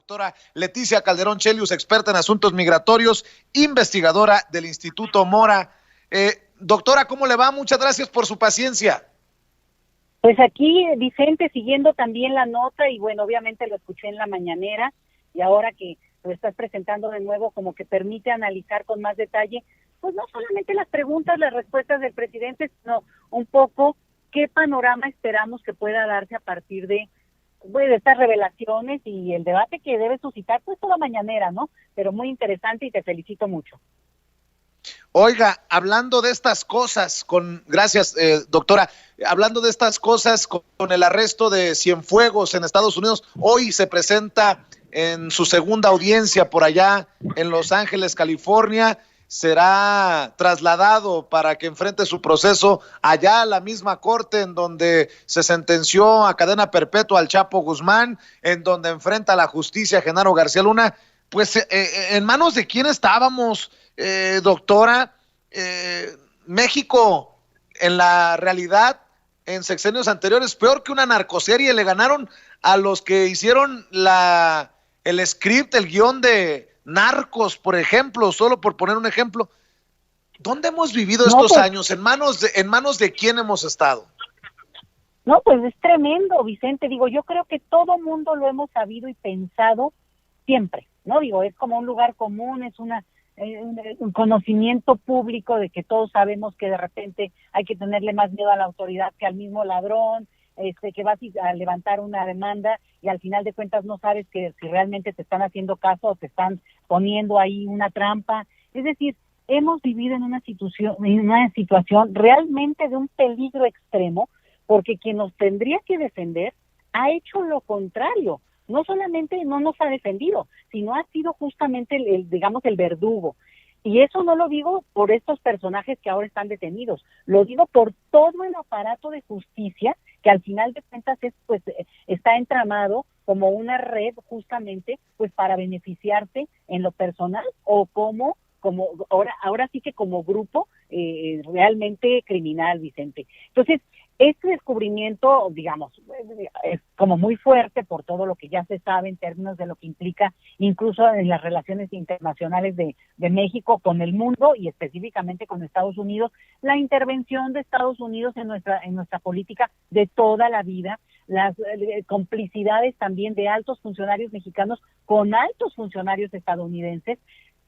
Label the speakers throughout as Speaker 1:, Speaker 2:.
Speaker 1: doctora Leticia Calderón Chelius, experta en asuntos migratorios, investigadora del Instituto Mora. Doctora, ¿cómo le va? Muchas gracias por su paciencia.
Speaker 2: Pues aquí, Vicente, siguiendo también la nota, y bueno, obviamente lo escuché en la mañanera, y ahora que lo estás presentando de nuevo, como que permite analizar con más detalle, pues no solamente las preguntas, las respuestas del presidente, sino un poco qué panorama esperamos que pueda darse a partir de estas revelaciones y el debate que debe suscitar pues toda mañanera, ¿no? Pero muy interesante y te felicito mucho.
Speaker 1: Oiga, hablando de estas cosas, gracias, doctora, hablando de estas cosas con el arresto de Cienfuegos en Estados Unidos, hoy se presenta en su segunda audiencia por allá en Los Ángeles, California. Será trasladado para que enfrente su proceso allá a la misma corte en donde se sentenció a cadena perpetua al Chapo Guzmán, en donde enfrenta a la justicia Genaro García Luna. Pues, ¿en manos de quién estábamos, doctora? México, en la realidad, en sexenios anteriores, peor que una narcoserie, le ganaron a los que hicieron el script, el guión de Narcos, por ejemplo, solo por poner un ejemplo. ¿Dónde hemos vivido estos años? ¿En manos de quién hemos estado?
Speaker 2: No, pues es tremendo, Vicente. Digo, yo creo que todo mundo lo hemos sabido y pensado siempre, ¿no? Digo, es como un lugar común, es un conocimiento público de que todos sabemos que de repente hay que tenerle más miedo a la autoridad que al mismo ladrón, que vas a levantar una demanda y al final de cuentas no sabes que si realmente te están haciendo caso o te están poniendo ahí una trampa. Es decir, hemos vivido en una situación realmente de un peligro extremo, porque quien nos tendría que defender ha hecho lo contrario. No solamente no nos ha defendido, sino ha sido justamente el verdugo. Y eso no lo digo por estos personajes que ahora están detenidos, lo digo por todo el aparato de justicia que al final de cuentas está entramado como una red justamente pues para beneficiarse en lo personal o como ahora sí que como grupo realmente criminal, Vicente. Entonces, este descubrimiento, digamos, es como muy fuerte por todo lo que ya se sabe en términos de lo que implica incluso en las relaciones internacionales de México con el mundo y específicamente con Estados Unidos, la intervención de Estados Unidos en nuestra política de toda la vida, las complicidades también de altos funcionarios mexicanos con altos funcionarios estadounidenses.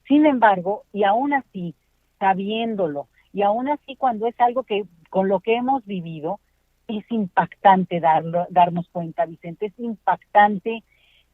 Speaker 2: Sin embargo, y aún así, sabiéndolo, y aún así cuando es algo que con lo que hemos vivido, es impactante darnos cuenta, Vicente, es impactante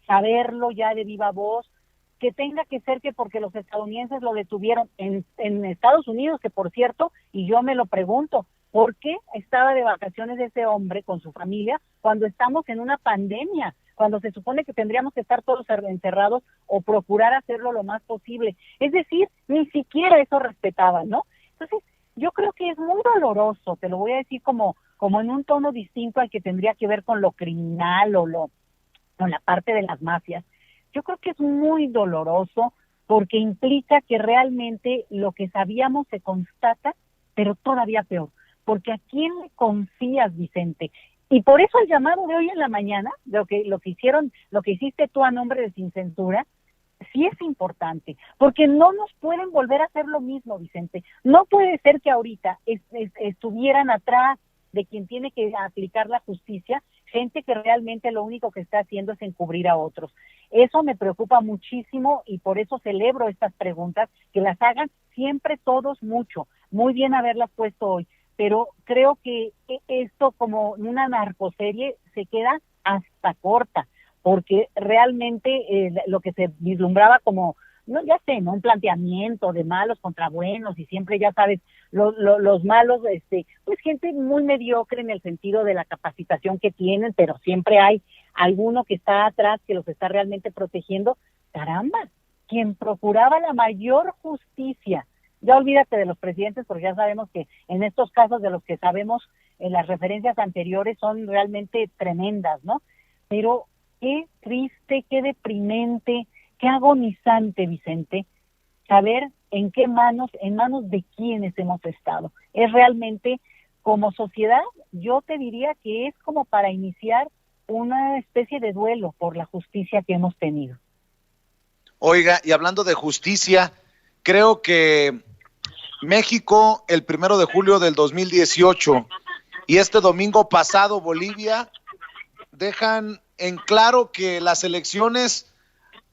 Speaker 2: saberlo ya de viva voz, que tenga que ser que porque los estadounidenses lo detuvieron en Estados Unidos, que por cierto, y yo me lo pregunto, ¿por qué estaba de vacaciones ese hombre con su familia cuando estamos en una pandemia? Cuando se supone que tendríamos que estar todos encerrados o procurar hacerlo lo más posible. Es decir, ni siquiera eso respetaban, ¿no? Entonces, yo creo que es muy doloroso, te lo voy a decir como en un tono distinto al que tendría que ver con lo criminal con la parte de las mafias. Yo creo que es muy doloroso porque implica que realmente lo que sabíamos se constata, pero todavía peor. Porque ¿a quién le confías, Vicente? Y por eso el llamado de hoy en la mañana, lo que hiciste tú a nombre de Sin Censura, sí es importante, porque no nos pueden volver a hacer lo mismo, Vicente. No puede ser que ahorita estuvieran atrás de quien tiene que aplicar la justicia, gente que realmente lo único que está haciendo es encubrir a otros. Eso me preocupa muchísimo y por eso celebro estas preguntas, que las hagan siempre todos mucho. Muy bien haberlas puesto hoy, pero creo que esto como una narcoserie se queda hasta corta, porque realmente lo que se vislumbraba como, no, ya sé, ¿no? Un planteamiento de malos contra buenos, y siempre, ya sabes, los malos, pues gente muy mediocre en el sentido de la capacitación que tienen, pero siempre hay alguno que está atrás que los está realmente protegiendo. Caramba, quien procuraba la mayor justicia, ya olvídate de los presidentes, porque ya sabemos que en estos casos de los que sabemos, las referencias anteriores son realmente tremendas, ¿no? Pero qué triste, qué deprimente, qué agonizante, Vicente, saber en manos de quiénes hemos estado. Es realmente, como sociedad, yo te diría que es como para iniciar una especie de duelo por la justicia que hemos tenido.
Speaker 1: Oiga, y hablando de justicia, creo que México, el 1 de julio del 2018 y este domingo pasado Bolivia, dejan en claro que las elecciones,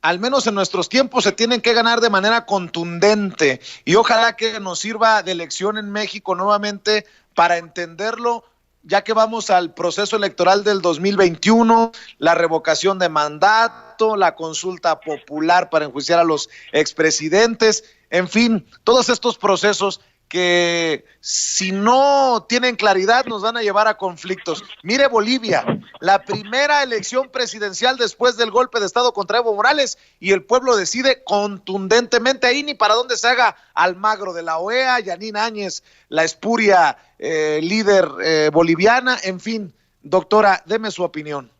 Speaker 1: al menos en nuestros tiempos, se tienen que ganar de manera contundente, y ojalá que nos sirva de lección en México nuevamente para entenderlo, ya que vamos al proceso electoral del 2021, la revocación de mandato, la consulta popular para enjuiciar a los expresidentes, en fin, todos estos procesos que si no tienen claridad nos van a llevar a conflictos. Mire Bolivia, la primera elección presidencial después del golpe de Estado contra Evo Morales, y el pueblo decide contundentemente, ahí ni para dónde se haga Almagro de la OEA, Yanine Áñez, la espuria líder boliviana, en fin. Doctora, deme su opinión.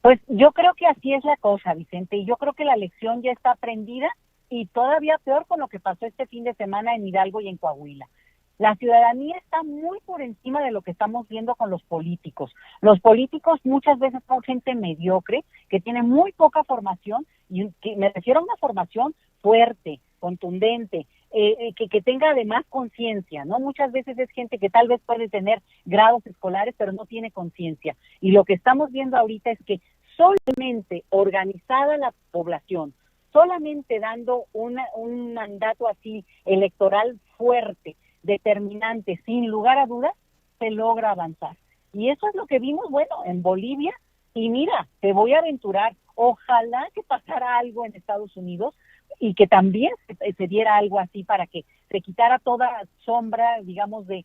Speaker 2: Pues yo creo que así es la cosa, Vicente, y yo creo que la lección ya está aprendida, y todavía peor con lo que pasó este fin de semana en Hidalgo y en Coahuila. La ciudadanía está muy por encima de lo que estamos viendo con los políticos. Los políticos muchas veces son gente mediocre, que tiene muy poca formación, y que me refiero a una formación fuerte, contundente, que tenga además conciencia, ¿no? Muchas veces es gente que tal vez puede tener grados escolares, pero no tiene conciencia. Y lo que estamos viendo ahorita es que solamente organizada la población, solamente dando un mandato así electoral fuerte, determinante, sin lugar a dudas, se logra avanzar. Y eso es lo que vimos, bueno, en Bolivia, y mira, te voy a aventurar, ojalá que pasara algo en Estados Unidos y que también se diera algo así para que se quitara toda sombra, digamos, de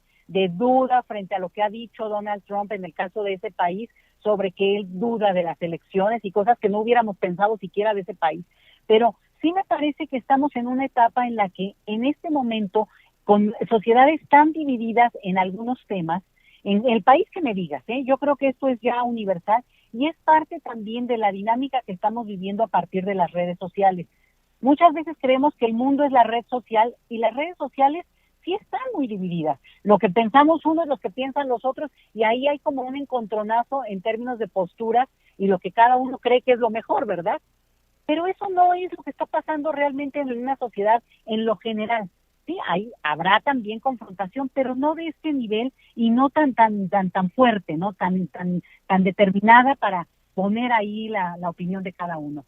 Speaker 2: duda frente a lo que ha dicho Donald Trump en el caso de ese país, sobre que él duda de las elecciones y cosas que no hubiéramos pensado siquiera de ese país. Pero sí me parece que estamos en una etapa en la que en este momento, con sociedades tan divididas en algunos temas, en el país que me digas, yo creo que esto es ya universal y es parte también de la dinámica que estamos viviendo a partir de las redes sociales. Muchas veces creemos que el mundo es la red social, y las redes sociales sí están muy divididas. Lo que pensamos uno es lo que piensan los otros, y ahí hay como un encontronazo en términos de posturas y lo que cada uno cree que es lo mejor, ¿verdad? Pero eso no es lo que está pasando realmente en una sociedad en lo general. Sí, habrá también confrontación, pero no de este nivel y no tan fuerte, no tan determinada para poner ahí la opinión de cada uno.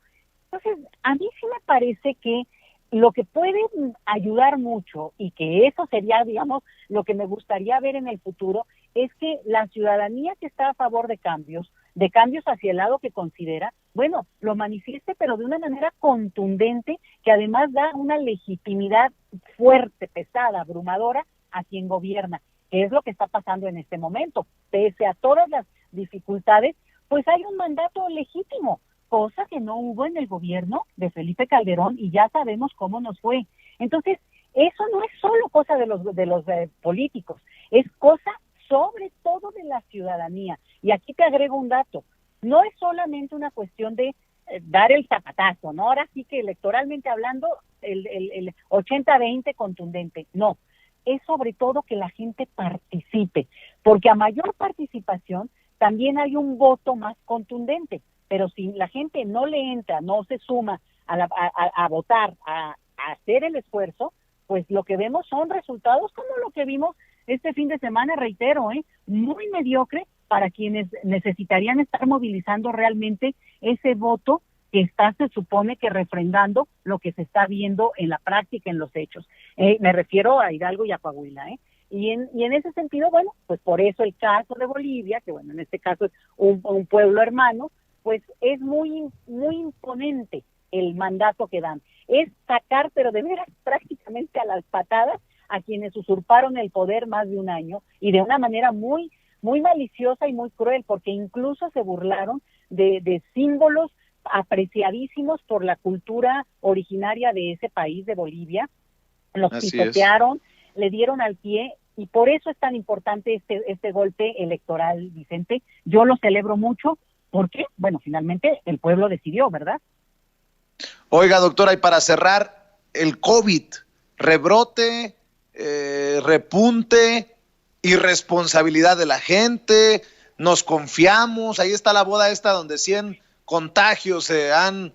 Speaker 2: Entonces, a mí sí me parece que lo que puede ayudar mucho, y que eso sería, digamos, lo que me gustaría ver en el futuro, es que la ciudadanía que está a favor de cambios hacia el lado que considera, bueno, lo manifieste, pero de una manera contundente, que además da una legitimidad fuerte, pesada, abrumadora a quien gobierna, que es lo que está pasando en este momento. Pese a todas las dificultades, pues hay un mandato legítimo, cosa que no hubo en el gobierno de Felipe Calderón, y ya sabemos cómo nos fue. Entonces, eso no es solo cosa de los políticos, es cosa sobre todo de la ciudadanía. Y aquí te agrego un dato, no es solamente una cuestión de dar el zapatazo, ¿no? Ahora sí que electoralmente hablando, el 80-20 contundente, no, es sobre todo que la gente participe, porque a mayor participación también hay un voto más contundente. Pero si la gente no le entra, no se suma a votar, a hacer el esfuerzo, pues lo que vemos son resultados como lo que vimos este fin de semana, reitero, muy mediocre para quienes necesitarían estar movilizando realmente ese voto que está, se supone que refrendando lo que se está viendo en la práctica, en los hechos. Me refiero a Hidalgo y a Coahuila, Y en ese sentido, bueno, pues por eso el caso de Bolivia, que bueno, en este caso es un pueblo hermano, pues es muy imponente el mandato que dan. Es sacar, pero de veras prácticamente a las patadas, a quienes usurparon el poder más de un año, y de una manera muy maliciosa y muy cruel, porque incluso se burlaron de símbolos apreciadísimos por la cultura originaria de ese país, de Bolivia. Los pisotearon, le dieron al pie, y por eso es tan importante este golpe electoral, Vicente. Yo lo celebro mucho, porque, bueno, finalmente el pueblo decidió, ¿verdad?
Speaker 1: Oiga, doctora, y para cerrar, el COVID, rebrote, repunte, irresponsabilidad de la gente, nos confiamos, ahí está la boda esta donde 100 contagios se han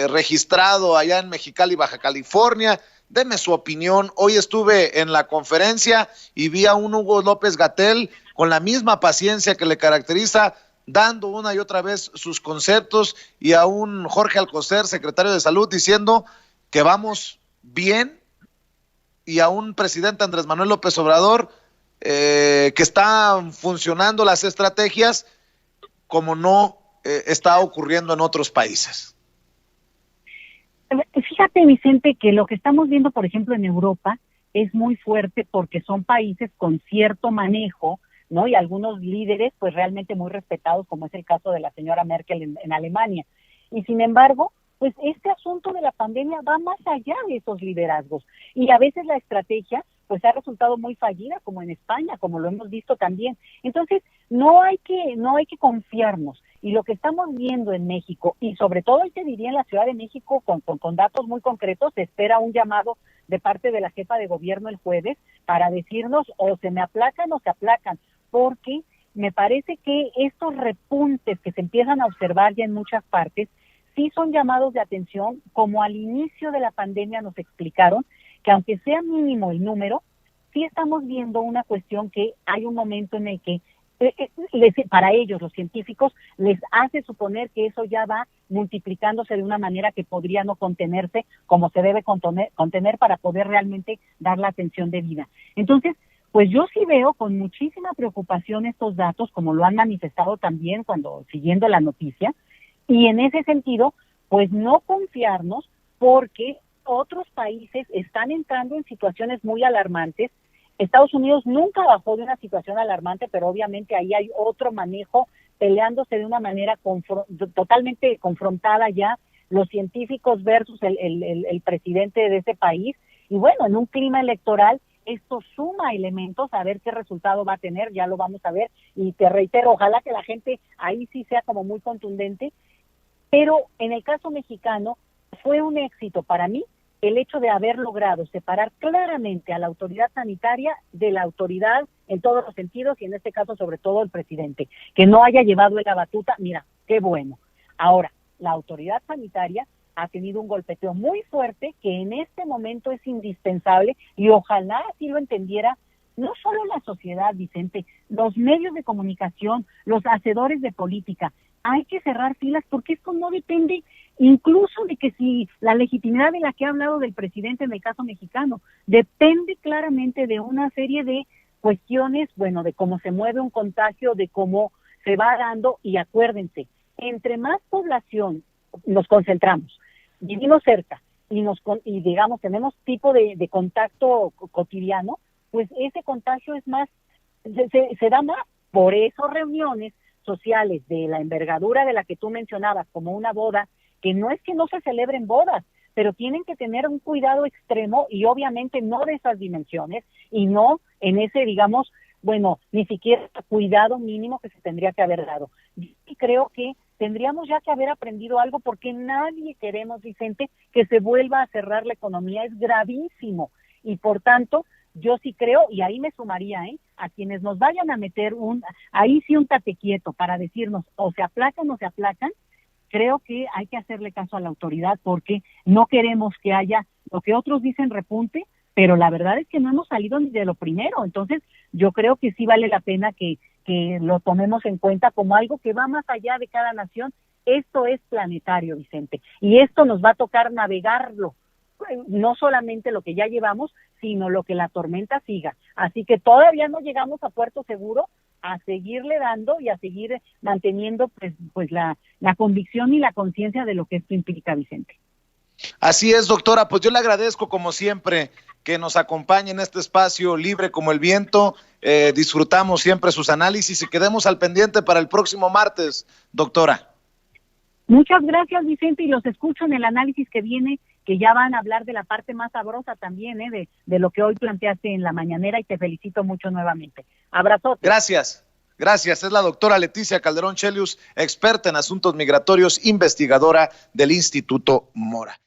Speaker 1: registrado allá en Mexicali, Baja California. Deme su opinión. Hoy estuve en la conferencia y vi a un Hugo López-Gatell con la misma paciencia que le caracteriza, dando una y otra vez sus conceptos, y a un Jorge Alcocer, secretario de Salud, diciendo que vamos bien, y a un presidente Andrés Manuel López Obrador que están funcionando las estrategias como no está ocurriendo en otros países.
Speaker 2: Fíjate, Vicente, que lo que estamos viendo, por ejemplo, en Europa es muy fuerte porque son países con cierto manejo, ¿no? Y algunos líderes, pues realmente muy respetados, como es el caso de la señora Merkel en Alemania. Y sin embargo, pues este asunto de la pandemia va más allá de esos liderazgos. Y a veces la estrategia, pues ha resultado muy fallida, como en España, como lo hemos visto también. Entonces, no hay que confiarnos. Y lo que estamos viendo en México, y sobre todo hoy te diría en la Ciudad de México, con datos muy concretos, se espera un llamado de parte de la jefa de gobierno el jueves para decirnos o se me aplacan o se aplacan, porque me parece que estos repuntes que se empiezan a observar ya en muchas partes, sí son llamados de atención, como al inicio de la pandemia nos explicaron, que aunque sea mínimo el número, sí estamos viendo una cuestión que hay un momento en el que para ellos, los científicos, les hace suponer que eso ya va multiplicándose de una manera que podría no contenerse como se debe contener para poder realmente dar la atención debida. Entonces, pues yo sí veo con muchísima preocupación estos datos, como lo han manifestado también cuando siguiendo la noticia, y en ese sentido, pues no confiarnos, porque otros países están entrando en situaciones muy alarmantes. Estados Unidos nunca bajó de una situación alarmante, pero obviamente ahí hay otro manejo, peleándose de una manera totalmente confrontada ya, los científicos versus el presidente de ese país. Y bueno, en un clima electoral, esto suma elementos, a ver qué resultado va a tener, ya lo vamos a ver. Y te reitero, ojalá que la gente ahí sí sea como muy contundente. Pero en el caso mexicano fue un éxito para mí el hecho de haber logrado separar claramente a la autoridad sanitaria de la autoridad en todos los sentidos, y en este caso sobre todo el presidente, que no haya llevado la batuta. Mira, qué bueno. Ahora, la autoridad sanitaria ha tenido un golpeteo muy fuerte que en este momento es indispensable, y ojalá así lo entendiera no solo la sociedad, Vicente, los medios de comunicación, los hacedores de política. Hay que cerrar filas, porque esto no depende incluso de que si la legitimidad de la que ha hablado del presidente en el caso mexicano, depende claramente de una serie de cuestiones, bueno, de cómo se mueve un contagio, de cómo se va dando. Y acuérdense, entre más población nos concentramos, vivimos cerca y digamos tenemos tipo de contacto cotidiano, pues ese contagio es más, se da más. Por eso reuniones sociales de la envergadura de la que tú mencionabas, como una boda, que no es que no se celebren bodas, pero tienen que tener un cuidado extremo, y obviamente no de esas dimensiones, y no en ese, digamos, bueno, ni siquiera cuidado mínimo que se tendría que haber dado. Y creo que tendríamos ya que haber aprendido algo, porque nadie queremos, Vicente, que se vuelva a cerrar la economía. Es gravísimo, y por tanto, yo sí creo, y ahí me sumaría, a quienes nos vayan a meter ahí sí un tate quieto para decirnos o se aplacan o se aplacan. Creo que hay que hacerle caso a la autoridad, porque no queremos que haya lo que otros dicen repunte, pero la verdad es que no hemos salido ni de lo primero. Entonces, yo creo que sí vale la pena que lo tomemos en cuenta como algo que va más allá de cada nación. Esto es planetario, Vicente, y esto nos va a tocar navegarlo, no solamente lo que ya llevamos, sino lo que la tormenta siga. Así que todavía no llegamos a puerto seguro, a seguirle dando y a seguir manteniendo pues la convicción y la conciencia de lo que esto implica, Vicente.
Speaker 1: Así es, doctora, pues yo le agradezco como siempre que nos acompañe en este espacio libre como el viento. Disfrutamos siempre sus análisis y quedemos al pendiente para el próximo martes, doctora.
Speaker 2: Muchas gracias, Vicente, y los escucho en el análisis que viene, que ya van a hablar de la parte más sabrosa también, de lo que hoy planteaste en la mañanera, y te felicito mucho nuevamente. Abrazote.
Speaker 1: Gracias. Es la doctora Leticia Calderón Chelius, experta en asuntos migratorios, investigadora del Instituto Mora.